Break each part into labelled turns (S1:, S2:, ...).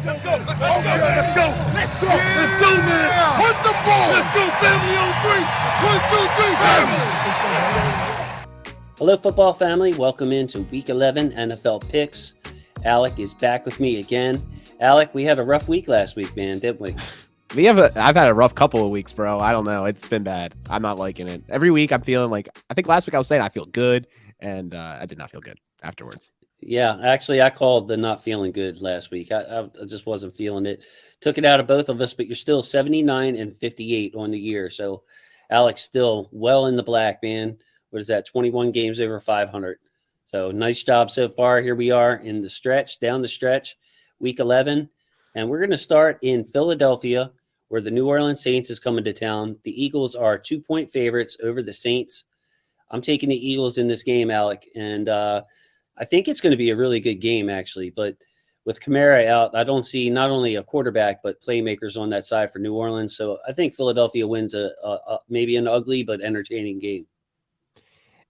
S1: Let's go. Let's go, man. Hunt the ball. Let's go, family on three. 1, 2, 3, family.
S2: Hello, football family. Welcome into Week 11 NFL Picks. Alec is back with me again. Alec, we had a rough week last week, man, didn't we?
S3: I've had a rough couple of weeks, bro. I don't know. It's been bad. I'm not liking it. Every week I'm feeling like, I think last week I was saying I feel good, and I did not feel good afterwards.
S2: Yeah, actually, I called the not feeling good last week. I just wasn't feeling it. Took it out of both of us, but you're still 79-58 on the year. So Alec's still well in the black, man. What is that? 21 games over 500. So nice job so far. Here we are in the stretch, down the stretch, Week 11. And we're going to start in Philadelphia, where the New Orleans Saints is coming to town. The Eagles are 2-point favorites over the Saints. I'm taking the Eagles in this game, Alec. And I think it's going to be a really good game, actually. But with Kamara out, I don't see not only a quarterback, but playmakers on that side for New Orleans. So I think Philadelphia wins a maybe an ugly but entertaining game.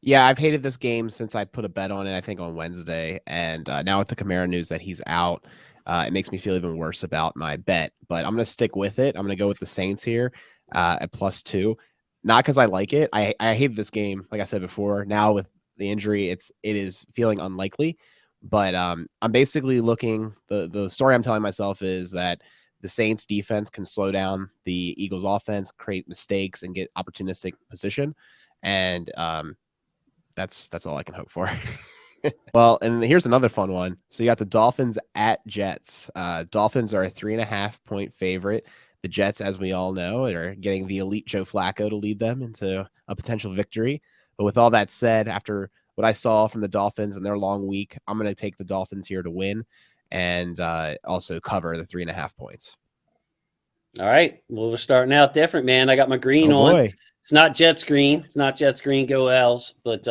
S3: Yeah, I've hated this game since I put a bet on it, I think, on Wednesday. And now with the Kamara news that he's out, it makes me feel even worse about my bet. But I'm going to stick with it. I'm going to go with the Saints here at +2. Not because I like it. I hated this game, like I said before. Now with the injury, it is feeling unlikely. But I'm basically looking, the story I'm telling myself is that the Saints defense can slow down the Eagles offense, create mistakes, and get opportunistic position. And that's all I can hope for. Well, and here's another fun one. So you got the Dolphins at Jets. Dolphins are a 3.5-point favorite. The Jets, as we all know, are getting the elite Joe Flacco to lead them into a potential victory. But with all that said, after what I saw from the Dolphins and their long week, I'm going to take the Dolphins here to win and also cover the 3.5 points.
S2: All right. Well, we're starting out different, man. I got my green on.
S3: Boy.
S2: It's not Jets green. It's not Jets green. Go Owls. But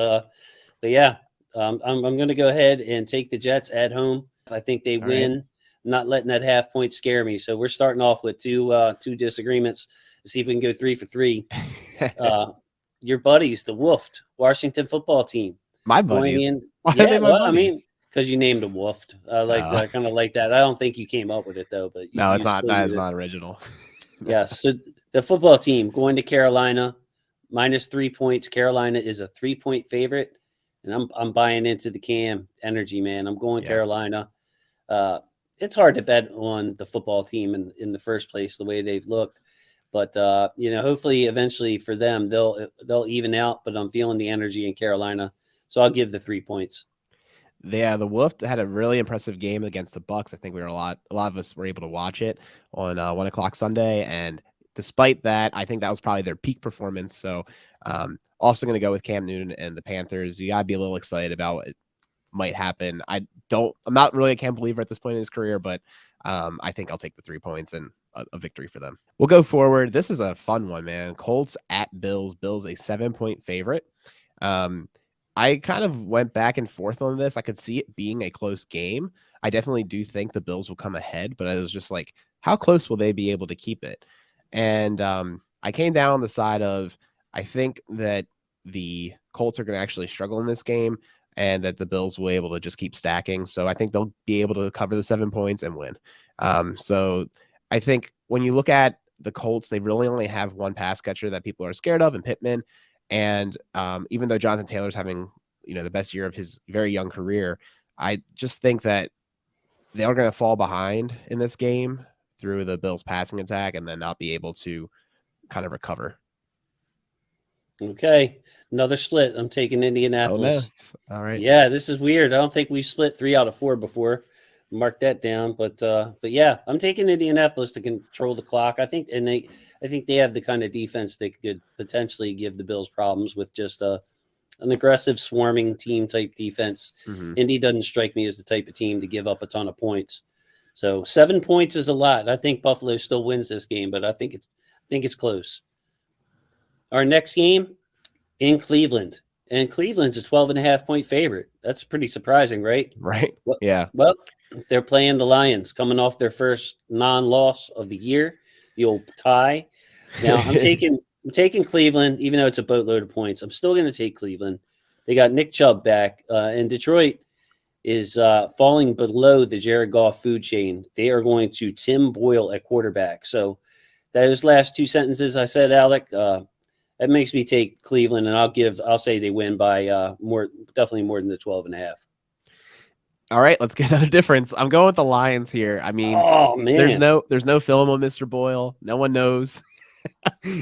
S2: yeah, I'm going to go ahead and take the Jets at home. I think they win. Right. Not letting that half point scare me. So we're starting off with two disagreements. Let's see if we can go 3 for 3. Your buddies, the Woofed Washington football team.
S3: My buddies.
S2: Why are they my buddies? I mean, because you named them Woofed. I kind of like that. I don't think you came up with it though. But
S3: no, it's not. That is not original.
S2: Yeah. So the football team going to Carolina, -3 points. Carolina is a 3-point favorite, and I'm buying into the Cam energy, man. I'm going Carolina. It's hard to bet on the football team in the first place, the way they've looked. But, hopefully eventually for them, they'll even out. But I'm feeling the energy in Carolina. So I'll give the 3 points.
S3: Yeah, the Wolf had a really impressive game against the Bucs. I think a lot of us were able to watch it on 1 o'clock Sunday. And despite that, I think that was probably their peak performance. So also going to go with Cam Newton and the Panthers. You got to be a little excited about what might happen. I'm not really a Cam believer at this point in his career, but I think I'll take the 3 points and a victory for them. We'll go forward. This is a fun one, man. Colts at Bills. Bills a 7-point favorite. I kind of went back and forth on this. I could see it being a close game. I definitely do think the Bills will come ahead, but I was just like, how close will they be able to keep it? And I came down on the side of, I think that the Colts are going to actually struggle in this game and that the Bills will be able to just keep stacking. So I think they'll be able to cover the 7 points and win. So I think when you look at the Colts, they really only have one pass catcher that people are scared of, and Pittman. And even though Jonathan Taylor's having, the best year of his very young career, I just think that they are going to fall behind in this game through the Bills passing attack and then not be able to kind of recover.
S2: Okay. Another split. I'm taking Indianapolis.
S3: Oh, no. All right.
S2: Yeah, this is weird. I don't think we've split 3 out of 4 before. Mark that down. But yeah, I'm taking Indianapolis to control the clock. I think they have the kind of defense that could potentially give the Bills problems with just an aggressive swarming team type defense. Mm-hmm. Indy doesn't strike me as the type of team to give up a ton of points. So 7 points is a lot. I think Buffalo still wins this game, but I think it's close. Our next game in Cleveland. And Cleveland's a 12.5-point favorite. That's pretty surprising, right?
S3: Right.
S2: Well,
S3: yeah.
S2: Well, they're playing the Lions, coming off their first non-loss of the year, the old tie. Now I'm taking Cleveland, even though it's a boatload of points. I'm still going to take Cleveland. They got Nick Chubb back in Detroit. is falling below the Jared Goff food chain. They are going to Tim Boyle at quarterback. So those last two sentences I said, Alec, that makes me take Cleveland, and I'll say they win by definitely more than the 12.5.
S3: All right, let's get another difference. I'm going with the Lions here. I mean,
S2: Oh man,
S3: there's no film on Mr. Boyle. No one knows.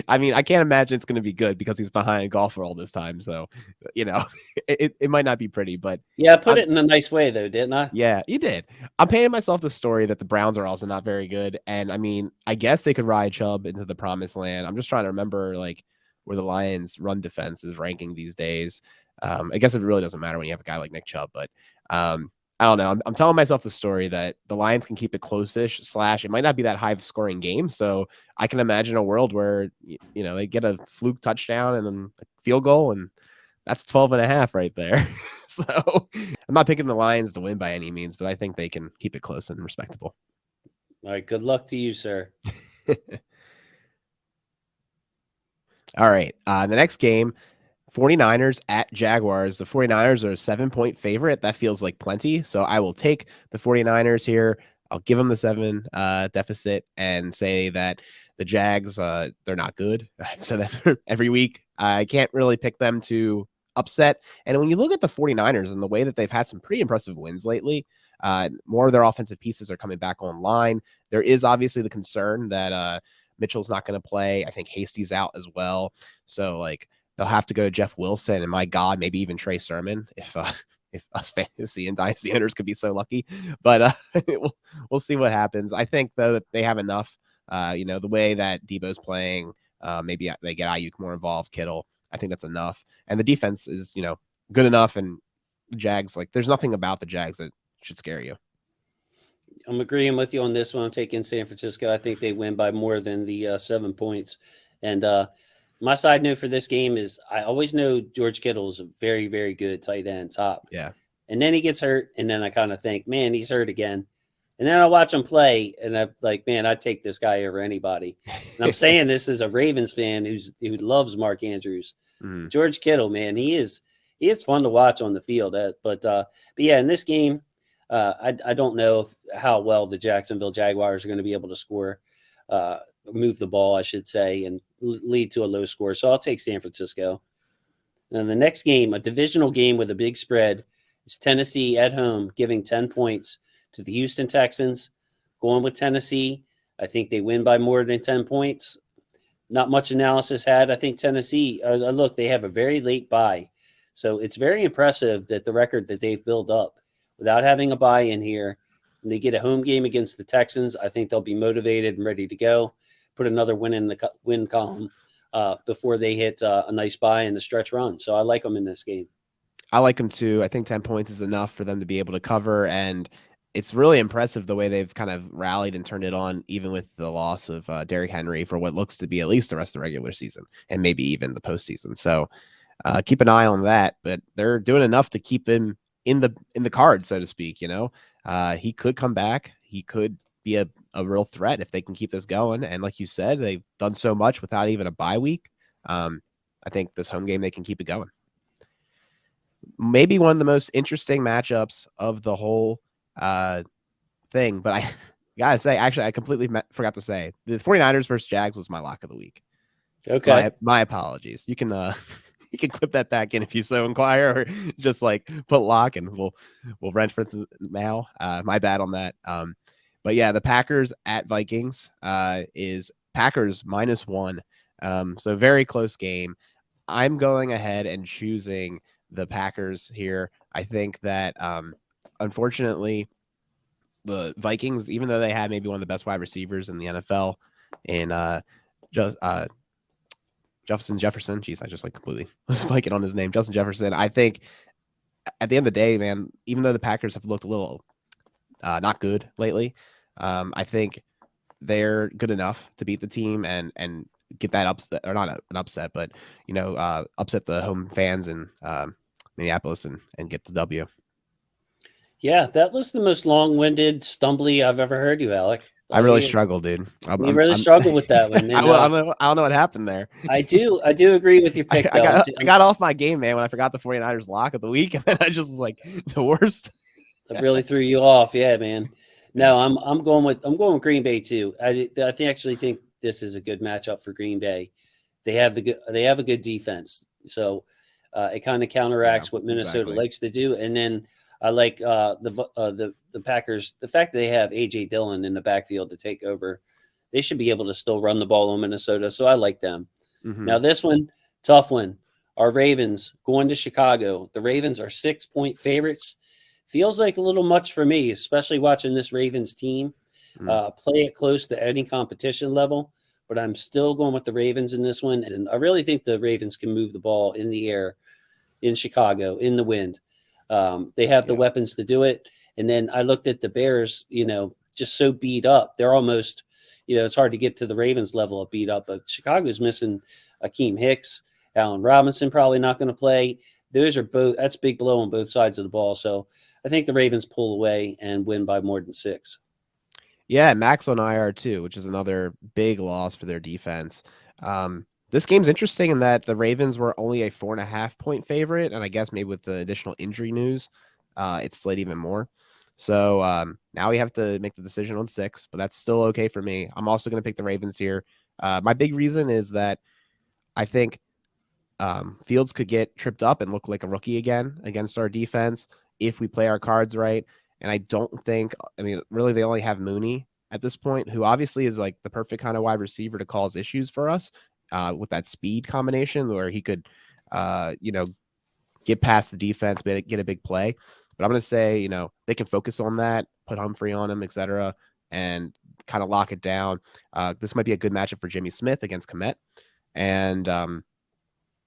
S3: I mean, I can't imagine it's going to be good because he's behind golfer all this time. So, it might not be pretty, but
S2: yeah, I put it in a nice way though, didn't I?
S3: yeah, you did. I'm painting myself the story that the Browns are also not very good, and I mean, I guess they could ride Chubb into the promised land. I'm just trying to remember like where the Lions' run defense is ranking these days. I guess it really doesn't matter when you have a guy like Nick Chubb, but I don't know. I'm telling myself the story that the Lions can keep it close-ish. / it might not be that high-scoring game, so I can imagine a world where they get a fluke touchdown and then a field goal, and that's 12.5 right there. So I'm not picking the Lions to win by any means, but I think they can keep it close and respectable.
S2: All right, good luck to you, sir.
S3: All right, the next game, 49ers at Jaguars. The 49ers are a 7-point favorite. That feels like plenty. So I will take the 49ers here. I'll give them the 7 deficit and say that the Jags, they're not good. I've said that every week. I can't really pick them to upset. And when you look at the 49ers and the way that they've had some pretty impressive wins lately, more of their offensive pieces are coming back online. There is obviously the concern that Mitchell's not going to play. I think Hasty's out as well. So like, they'll have to go to Jeff Wilson and my God, maybe even Trey Sermon if us fantasy and dynasty owners could be so lucky. But we'll see what happens. I think though that they have enough. The way that Debo's playing, maybe they get Ayuk more involved, Kittle. I think that's enough. And the defense is good enough. And Jags, like there's nothing about the Jags that should scare you.
S2: I'm agreeing with you on this one. I'm taking San Francisco. I think they win by more than the 7 points. And my side note for this game is I always know George Kittle is a very, very good tight end top.
S3: Yeah.
S2: And then he gets hurt, and then I kind of think, man, he's hurt again. And then I watch him play, and I'm like, man, I'd take this guy over anybody. And I'm saying this as a Ravens fan who loves Mark Andrews.
S3: Mm-hmm.
S2: George Kittle, man, he is fun to watch on the field. But yeah, in this game, I don't know how well the Jacksonville Jaguars are going to be able to score, move the ball, I should say, and lead to a low score. So I'll take San Francisco. And the next game, a divisional game with a big spread, is Tennessee at home, giving 10 points to the Houston Texans. Going with Tennessee, I think they win by more than 10 points. Not much analysis had. I think Tennessee, look, they have a very late bye. So it's very impressive that the record that they've built up without having a bye in here, and they get a home game against the Texans. I think they'll be motivated and ready to go. Put another win in the win column before they hit a nice bye in the stretch run. So I like them in this game.
S3: I like them too. I think 10 points is enough for them to be able to cover. And it's really impressive the way they've kind of rallied and turned it on, even with the loss of Derrick Henry for what looks to be at least the rest of the regular season and maybe even the postseason. So keep an eye on that. But they're doing enough to keep him in the card, so to speak. He could come back. He could be a real threat if they can keep this going. And like you said, they've done so much without even a bye week. I think this home game, they can keep it going. Maybe one of the most interesting matchups of the whole thing, but I gotta say, actually, I completely forgot to say the 49ers versus Jags was my lock of the week.
S2: Okay.
S3: My apologies. You can you can clip that back in if you so inquire, or just like put lock and we'll rent for now. My bad on that. But yeah, the Packers at Vikings is Packers -1. So very close game. I'm going ahead and choosing the Packers here. I think that unfortunately the Vikings, even though they had maybe one of the best wide receivers in the NFL in Justin Jefferson. Jeez, I just like completely was blanking on his name. Justin Jefferson. I think at the end of the day, man, even though the Packers have looked a little not good lately, I think they're good enough to beat the team and get that upset, or not an upset, but upset the home fans in Minneapolis and get the W. Yeah,
S2: that was the most long-winded, stumbly I've ever heard you, Alec.
S3: I really struggle, dude.
S2: You really struggle with that one. And,
S3: I don't know what happened there.
S2: I do agree with your pick, though.
S3: I got off my game, man, when I forgot the 49ers lock of the week, and then I just was like, the worst.
S2: It really threw you off. Yeah, man. No, I'm going with Green Bay too. Actually think this is a good matchup for Green Bay. They have a good defense, so it kind of
S3: Yeah,
S2: counteracts what Minnesota
S3: exactly.
S2: likes to do. And then I like the Packers. The fact that they have AJ Dillon in the backfield to take over, they should be able to still run the ball on Minnesota. So I like them.
S3: Hmm.
S2: Now this one, tough one. Our Ravens going to Chicago. The Ravens are 6-point favorites. Feels like a little much for me, especially watching this Ravens team play it close to any competition level. But I'm still going with the Ravens in this one, and I really think the Ravens can move the ball in the air in Chicago in the wind. They have the
S3: Yeah.
S2: weapons to do it. And then I looked at the Bears, just so beat up. They're almost, it's hard to get to the Ravens level of beat up, but Chicago's missing Akeem Hicks, Allen Robinson probably not going to play. That's big blow on both sides of the ball. So I think the Ravens pull away and win by more than 6.
S3: Yeah, Max on IR too, which is another big loss for their defense. This game's interesting in that the Ravens were only a 4.5-point favorite, and I guess maybe with the additional injury news, it's slid even more. So now we have to make the decision on 6, but that's still okay for me. I'm also going to pick the Ravens here. My big reason is that I think Fields could get tripped up and look like a rookie again against our defense if we play our cards right. And I don't think, I mean, really, they only have Mooney at this point, who obviously is like the perfect kind of wide receiver to cause issues for us with that speed combination where he could, get past the defense, get a big play. But I'm going to say, they can focus on that, put Humphrey on him, etc., and kind of lock it down. This might be a good matchup for Jimmy Smith against Komet. And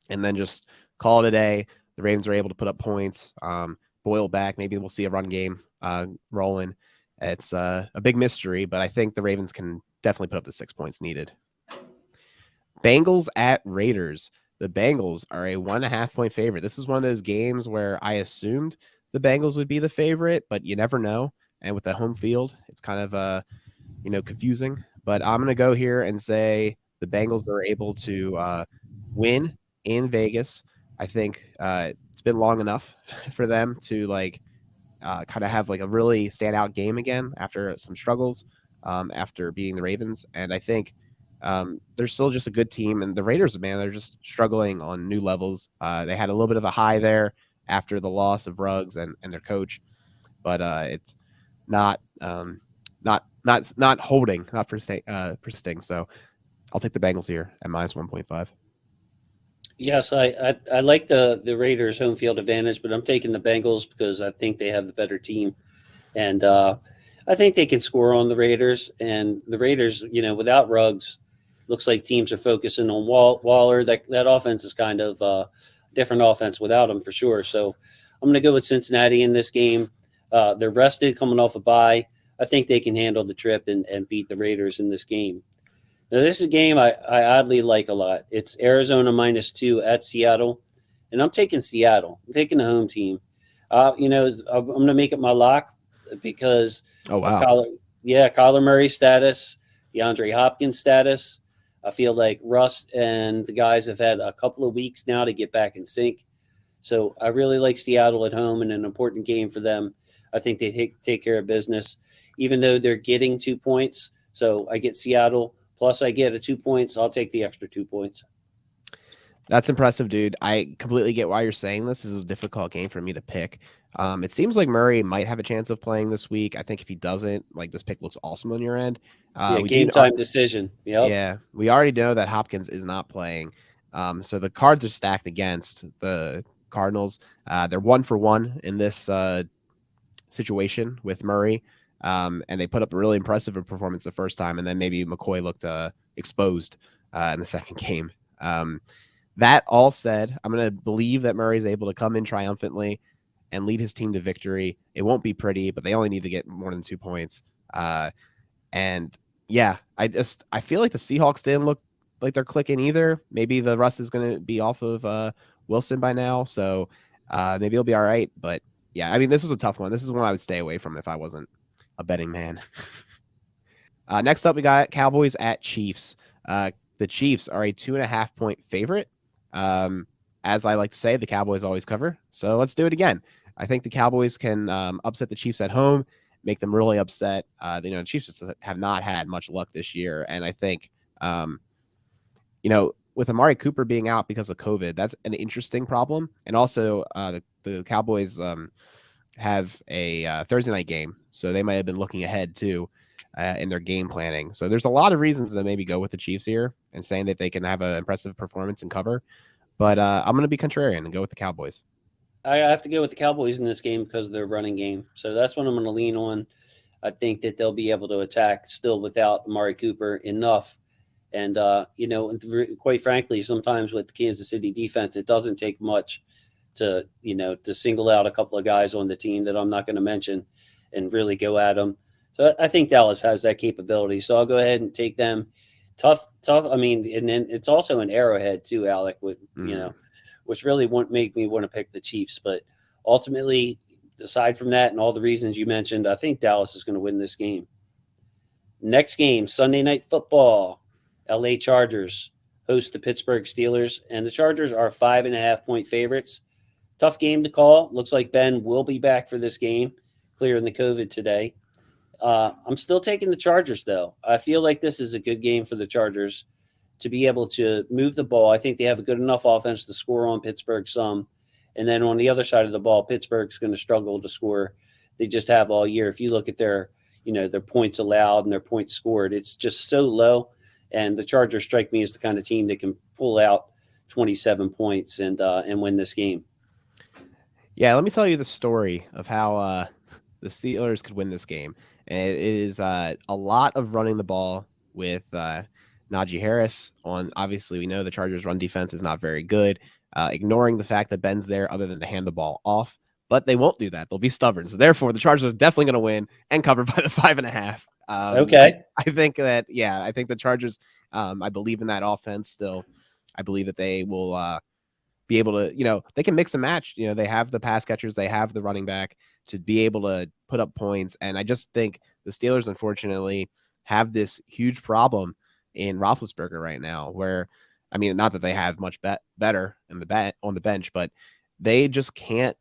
S3: then just call it a day. The Ravens are able to put up points, boil back. Maybe we'll see a run game rolling. It's a big mystery, but I think the Ravens can definitely put up the 6 points needed. Bengals at Raiders. The Bengals are a 1.5-point favorite. This is one of those games where I assumed the Bengals would be the favorite, but you never know. And with the home field, it's kind of confusing. But I'm going to go here and say the Bengals are able to win in Vegas. I think it's been long enough for them to kind of have like a really standout game again after some struggles after beating the Ravens. And I think they're still just a good team. And the Raiders, man, they're just struggling on new levels. They had a little bit of a high there after the loss of Ruggs and their coach, but it's not holding, not persisting. So I'll take the Bengals here at minus 1.5.
S2: Yes, I like the Raiders' home field advantage, but I'm taking the Bengals because I think they have the better team, and I think they can score on the Raiders. And the Raiders, without Ruggs, looks like teams are focusing on Waller. That offense is kind of different offense without him for sure. So I'm going to go with Cincinnati in this game. They're rested, coming off a bye. I think they can handle the trip and beat the Raiders in this game. Now, this is a game I oddly like a lot. It's Arizona -2 at Seattle, and I'm taking Seattle. I'm taking the home team. I'm going to make it my lock because
S3: Oh,
S2: of
S3: wow.
S2: Kyler Murray's status, DeAndre Hopkins' status. I feel like Russ and the guys have had a couple of weeks now to get back in sync. So I really like Seattle at home in an important game for them. I think they take care of business, even though they're getting 2 points. So I get Seattle. Plus, I get 2 points. I'll take the extra 2 points.
S3: That's impressive, dude. I completely get why you're saying this. This is a difficult game for me to pick. It seems like Murray might have a chance of playing this week. I think if he doesn't, this pick looks awesome on your end.
S2: Yeah,
S3: We do,
S2: game time decision. Yep.
S3: yeah, we already know that Hopkins is not playing. So the cards are stacked against the Cardinals. They're 1-for-1 in this situation with Murray. And they put up a really impressive performance the first time, and then maybe McCoy looked exposed in the second game. That all said, I'm going to believe that Murray's able to come in triumphantly and lead his team to victory. It won't be pretty, but they only need to get more than 2 points. And yeah, I feel like the Seahawks didn't look like they're clicking either. Maybe the rust is going to be off of Wilson by now, so maybe he'll be all right. But yeah, I mean, this is a tough one. This is one I would stay away from if I wasn't a betting man. Next up, we got Cowboys at Chiefs. The Chiefs are a 2.5-point favorite. As I like to say, the Cowboys always cover. So let's do it again. I think the Cowboys can upset the Chiefs at home, make them really upset. The Chiefs just have not had much luck this year, and I think with Amari Cooper being out because of COVID, that's an interesting problem. And also, the Cowboys have a Thursday night game, so they might have been looking ahead too in their game planning. So there's a lot of reasons to maybe go with the Chiefs here and saying that they can have an impressive performance and cover. But I'm going to be contrarian and go with the Cowboys.
S2: I have to go with the Cowboys in this game because of their running game. So that's what I'm going to lean on. I think that they'll be able to attack still without Amari Cooper enough. And, quite frankly, sometimes with the Kansas City defense, it doesn't take much to single out a couple of guys on the team that I'm not going to mention and really go at them. So I think Dallas has that capability. So I'll go ahead and take them. Tough. I mean, and then it's also an Arrowhead too, Alec, which really won't make me want to pick the Chiefs. But ultimately, aside from that and all the reasons you mentioned, I think Dallas is going to win this game. Next game, Sunday Night Football. LA Chargers host the Pittsburgh Steelers, and the Chargers are 5.5-point favorites. Tough game to call. Looks like Ben will be back for this game, clearing the COVID today. I'm still taking the Chargers, though. I feel like this is a good game for the Chargers to be able to move the ball. I think they have a good enough offense to score on Pittsburgh some. And then on the other side of the ball, Pittsburgh's going to struggle to score. They just have all year. If you look at their points allowed and their points scored, it's just so low. And the Chargers strike me as the kind of team that can pull out 27 points and win this game.
S3: Yeah, let me tell you the story of how the Steelers could win this game. And it is a lot of running the ball with Najee Harris. Obviously, we know the Chargers' run defense is not very good, ignoring the fact that Ben's there other than to hand the ball off. But they won't do that. They'll be stubborn. So therefore, the Chargers are definitely going to win and cover by the 5.5.
S2: Okay.
S3: I think the Chargers, I believe in that offense still. I believe that they will be able to, they can mix and match. They have the pass catchers, they have the running back to be able to put up points. And I just think the Steelers, unfortunately, have this huge problem in Roethlisberger right now where, I mean, not that they have much better on the bench, but they just can't,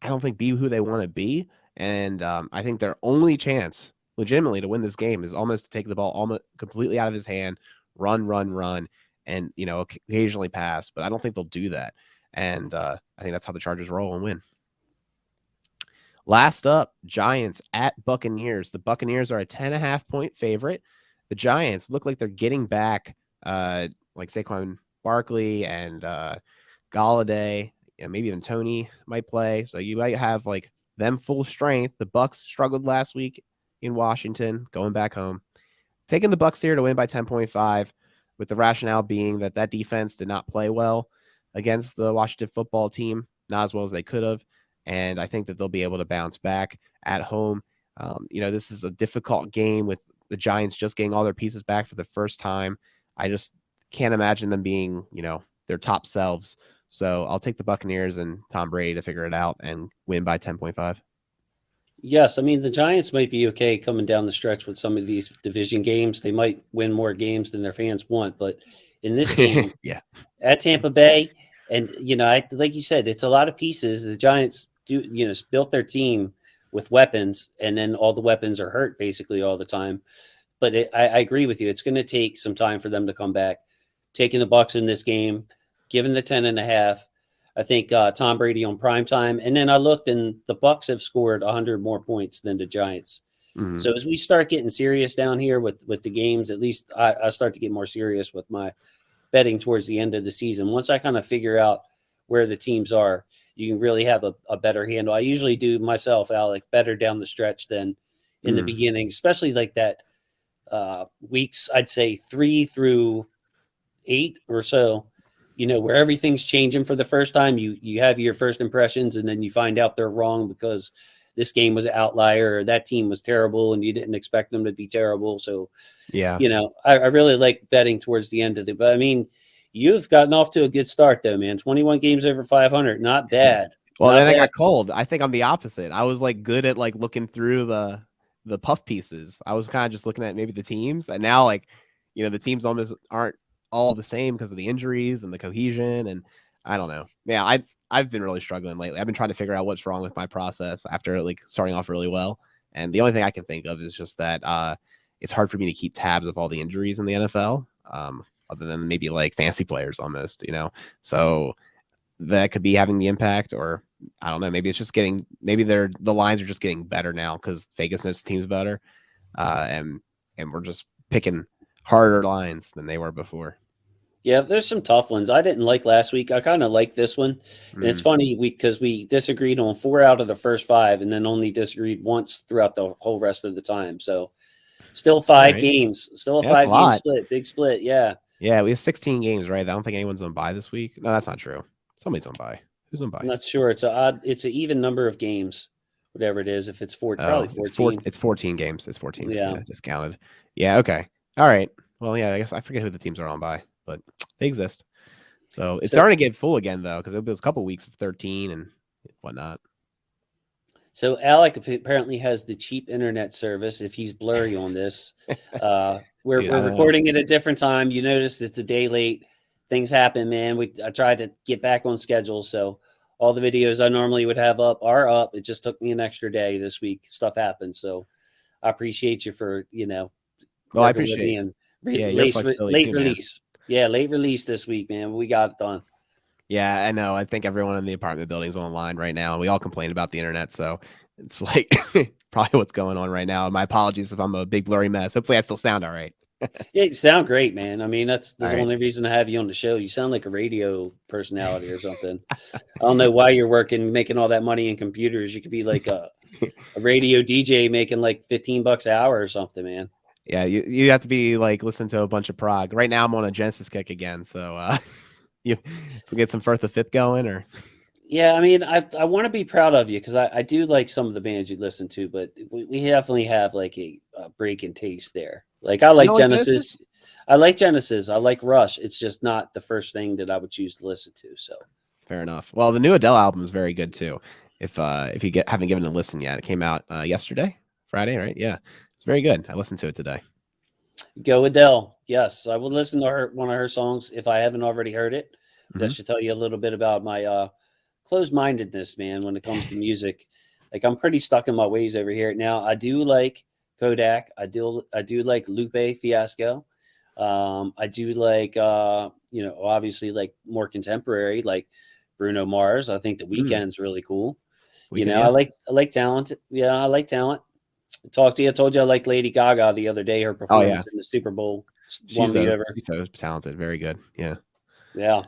S3: I don't think, be who they want to be. And I think their only chance legitimately to win this game is almost to take the ball almost completely out of his hand, run, and occasionally pass. But I don't think they'll do that. And I think that's how the Chargers roll and win. Last up, Giants at Buccaneers. The Buccaneers are a 10.5-point favorite. The Giants look like they're getting back like Saquon Barkley and Galladay. Maybe even Tony might play. So you might have like them full strength. The Bucs struggled last week in Washington, going back home. Taking the Bucs here to win by 10.5, with the rationale being that defense did not play well against the Washington football team, not as well as they could have. And I think that they'll be able to bounce back at home. This is a difficult game with the Giants just getting all their pieces back for the first time. I just can't imagine them being, their top selves. So I'll take the Buccaneers and Tom Brady to figure it out and win by 10.5.
S2: Yes, I mean, the Giants might be okay coming down the stretch with some of these division games. They might win more games than their fans want. But in this game,
S3: yeah,
S2: at Tampa Bay, and, like you said, it's a lot of pieces. The Giants built their team with weapons, and then all the weapons are hurt basically all the time. But I agree with you. It's going to take some time for them to come back. Taking the Bucs in this game, given the 10.5, I think Tom Brady on prime time. And then I looked, and the Bucs have scored 100 more points than the Giants. Mm-hmm. So as we start getting serious down here with the games, at least I start to get more serious with my betting towards the end of the season. Once I kind of figure out where the teams are, you can really have a better handle. I usually do myself, Alec, better down the stretch than in the beginning, especially like that weeks, I'd say 3 through 8 or so, where everything's changing for the first time. You have your first impressions, and then you find out they're wrong because this game was an outlier or that team was terrible and you didn't expect them to be terrible. So,
S3: yeah,
S2: I really like betting towards the end of it. But I mean, you've gotten off to a good start though, man. 21 games over 500, not bad.
S3: Well,
S2: not
S3: then
S2: bad.
S3: I got cold. I think I'm the opposite. I was like good at like looking through the puff pieces. I was kind of just looking at maybe the teams, and now like the teams almost aren't all the same because of the injuries and the cohesion. And I don't know. Yeah, I've been really struggling lately. I've been trying to figure out what's wrong with my process after like starting off really well. And the only thing I can think of is just that it's hard for me to keep tabs of all the injuries in the NFL. Other than maybe like fancy players almost, So that could be having the impact, or I don't know. Maybe it's just maybe the lines are just getting better now because Vegas knows the team's better, and we're just picking harder lines than they were before.
S2: Yeah, there's some tough ones. I didn't like last week. I kind of like this one. And it's funny because we disagreed on 4 out of the first 5 and then only disagreed once throughout the whole rest of the time. So still 5 games. Still a 5-game split. Big split. Yeah.
S3: Yeah, we have 16 games, right? I don't think anyone's on bye this week. No, that's not true. Somebody's on bye. Who's on bye?
S2: I'm not sure. It's an even number of games, whatever it is. If it's probably 14.
S3: It's 14 games. It's 14.
S2: Yeah.
S3: Just counted. Yeah, okay. All right. Well, yeah, I guess I forget who the teams are on bye, but they exist. So it's starting to get full again, though, because it was a couple weeks of 13 and whatnot.
S2: So Alec apparently has the cheap internet service. If he's blurry on this, we're recording at a different time. You notice it's a day late. Things happen, man. I tried to get back on schedule, so all the videos I normally would have up are up. It just took me an extra day this week. Stuff happened, so I appreciate you for
S3: Well, I appreciate
S2: it. Late release. Yeah, late release this week, man. We got it done.
S3: Yeah, I know. I think everyone in the apartment building is online right now, and we all complain about the internet. So it's like probably what's going on right now. My apologies if I'm a big blurry mess. Hopefully, I still sound all right.
S2: Yeah, you sound great, man. I mean, that's the only reason to have you on the show. You sound like a radio personality or something. I don't know why you're making all that money in computers. You could be like a radio DJ making like $15 an hour or something, man.
S3: Yeah, you have to be like listening to a bunch of prog. Right now, I'm on a Genesis kick again, so you get some Firth the Fifth going, or
S2: yeah. I mean, I want to be proud of you because I do like some of the bands you listen to, but we definitely have like a break in taste there. Like I like Genesis. I like Genesis. I like Rush. It's just not the first thing that I would choose to listen to. So
S3: fair enough. Well, the new Adele album is very good too. If you haven't given it a listen yet, it came out yesterday, Friday, right? Yeah, it's very good. I listened to it today.
S2: Go Adele. Yes, I will listen to one of her songs if I haven't already heard it. That should tell you a little bit about my closed-mindedness, man, when it comes to music. Like I'm pretty stuck in my ways over here. Now I do like Kodak. I do like Lupe Fiasco. I do like obviously like more contemporary, like Bruno Mars. I think The Weeknd's really cool. I like talent. Yeah, I like talent. I told you I liked Lady Gaga the other day. Her performance in the Super Bowl won me over.
S3: She's so talented, very good. Yeah.
S2: Yeah.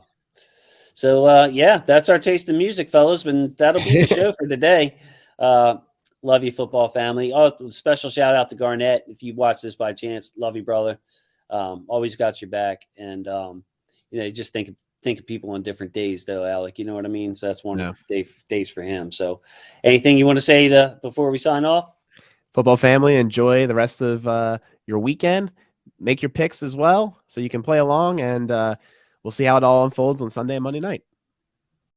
S2: So that's our taste in music, fellas, and that'll be the show for today. Love you, football family. Oh, special shout out to Garnett. If you watch this by chance, love you, brother. Always got your back. And just think of people on different days, though, Alec. You know what I mean? So that's one of the days for him. So, anything you want to say before we sign off?
S3: Football family, enjoy the rest of your weekend. Make your picks as well, so you can play along, and we'll see how it all unfolds on Sunday and Monday night.